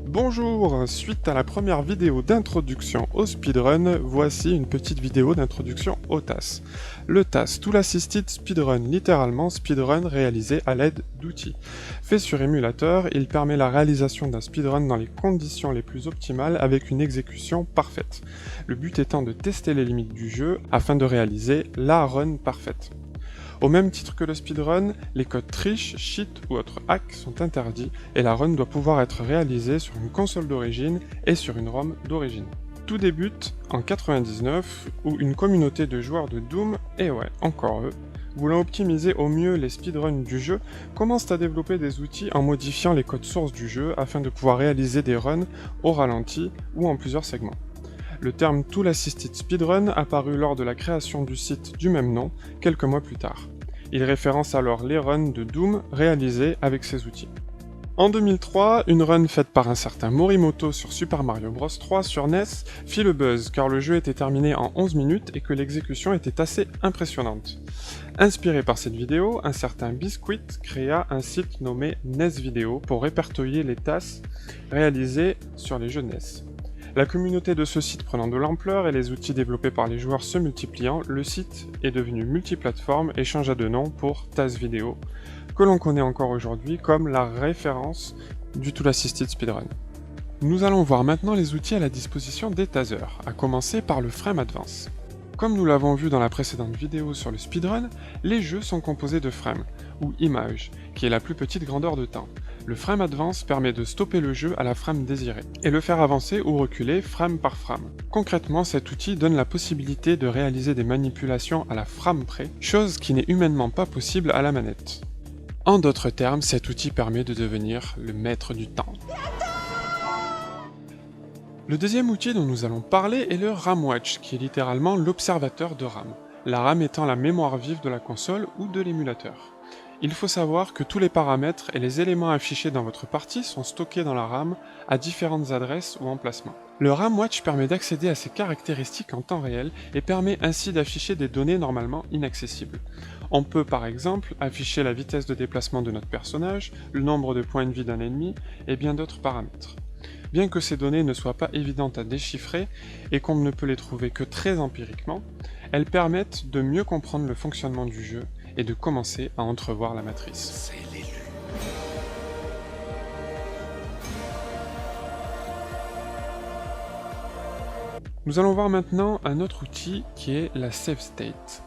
Bonjour, suite à la première vidéo d'introduction au speedrun, voici une petite vidéo d'introduction au TAS. Le TAS, Tool Assisted Speedrun, littéralement speedrun réalisé à l'aide d'outils. Fait sur émulateur, il permet la réalisation d'un speedrun dans les conditions les plus optimales avec une exécution parfaite. Le but étant de tester les limites du jeu afin de réaliser la run parfaite. Au même titre que le speedrun, les codes triche, cheat ou autres hacks sont interdits et la run doit pouvoir être réalisée sur une console d'origine et sur une ROM d'origine. Tout débute en 99 où une communauté de joueurs de Doom, et ouais, encore eux, voulant optimiser au mieux les speedruns du jeu, commencent à développer des outils en modifiant les codes sources du jeu afin de pouvoir réaliser des runs au ralenti ou en plusieurs segments. Le terme Tool Assisted Speedrun apparut lors de la création du site du même nom, quelques mois plus tard. Il référence alors les runs de Doom réalisés avec ces outils. En 2003, une run faite par un certain Morimoto sur Super Mario Bros 3 sur NES fit le buzz car le jeu était terminé en 11 minutes et que l'exécution était assez impressionnante. Inspiré par cette vidéo, un certain Biscuit créa un site nommé NES Video pour répertorier les tasks réalisés sur les jeux NES. La communauté de ce site prenant de l'ampleur et les outils développés par les joueurs se multipliant, le site est devenu multiplateforme et changea de nom pour TAS Video, que l'on connaît encore aujourd'hui comme la référence du Tool Assisted Speedrun. Nous allons voir maintenant les outils à la disposition des tasers, à commencer par le Frame Advance. Comme nous l'avons vu dans la précédente vidéo sur le speedrun, les jeux sont composés de frames, ou images, qui est la plus petite grandeur de temps. Le Frame Advance permet de stopper le jeu à la frame désirée, et le faire avancer ou reculer frame par frame. Concrètement, cet outil donne la possibilité de réaliser des manipulations à la frame près, chose qui n'est humainement pas possible à la manette. En d'autres termes, cet outil permet de devenir le maître du temps. Le deuxième outil dont nous allons parler est le RAM Watch, qui est littéralement l'observateur de RAM, la RAM étant la mémoire vive de la console ou de l'émulateur. Il faut savoir que tous les paramètres et les éléments affichés dans votre partie sont stockés dans la RAM à différentes adresses ou emplacements. Le RAM Watch permet d'accéder à ces caractéristiques en temps réel et permet ainsi d'afficher des données normalement inaccessibles. On peut par exemple afficher la vitesse de déplacement de notre personnage, le nombre de points de vie d'un ennemi et bien d'autres paramètres. Bien que ces données ne soient pas évidentes à déchiffrer et qu'on ne peut les trouver que très empiriquement, elles permettent de mieux comprendre le fonctionnement du jeu et de commencer à entrevoir la matrice. C'est l'élu. Nous allons voir maintenant un autre outil qui est la Save State.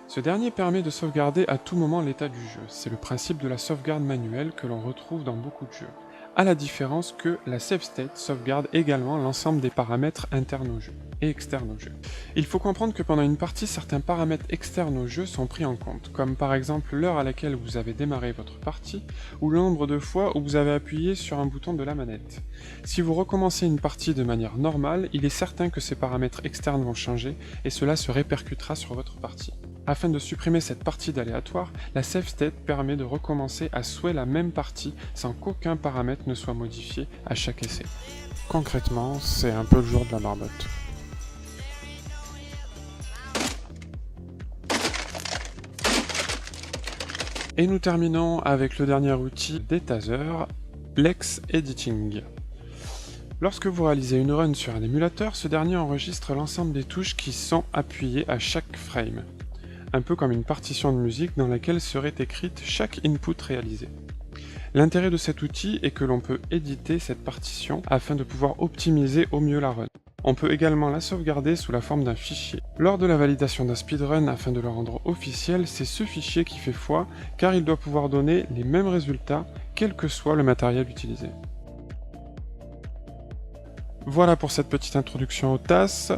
Ce dernier permet de sauvegarder à tout moment l'état du jeu. C'est le principe de la sauvegarde manuelle que l'on retrouve dans beaucoup de jeux, à la différence que la Save State sauvegarde également l'ensemble des paramètres internes au jeu et externes au jeu. Il faut comprendre que pendant une partie, certains paramètres externes au jeu sont pris en compte, comme par exemple l'heure à laquelle vous avez démarré votre partie, ou le nombre de fois où vous avez appuyé sur un bouton de la manette. Si vous recommencez une partie de manière normale, il est certain que ces paramètres externes vont changer, et cela se répercutera sur votre partie. Afin de supprimer cette partie d'aléatoire, la Save State permet de recommencer à souhait la même partie sans qu'aucun paramètre ne soit modifié à chaque essai. Concrètement, c'est un peu le jour de la marmotte. Et nous terminons avec le dernier outil des tasers, l'Hex Editing. Lorsque vous réalisez une run sur un émulateur, ce dernier enregistre l'ensemble des touches qui sont appuyées à chaque frame, un peu comme une partition de musique dans laquelle serait écrite chaque input réalisé. L'intérêt de cet outil est que l'on peut éditer cette partition afin de pouvoir optimiser au mieux la run. On peut également la sauvegarder sous la forme d'un fichier. Lors de la validation d'un speedrun afin de le rendre officiel, c'est ce fichier qui fait foi car il doit pouvoir donner les mêmes résultats quel que soit le matériel utilisé. Voilà pour cette petite introduction au TAS.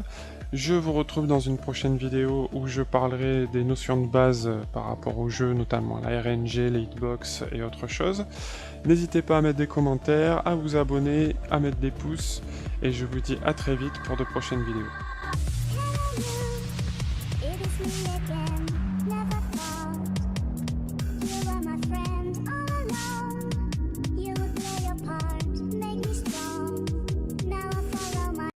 Je vous retrouve dans une prochaine vidéo où je parlerai des notions de base par rapport au jeu, notamment la RNG, les hitbox et autre chose. N'hésitez pas à mettre des commentaires, à vous abonner, à mettre des pouces, et je vous dis à très vite pour de prochaines vidéos.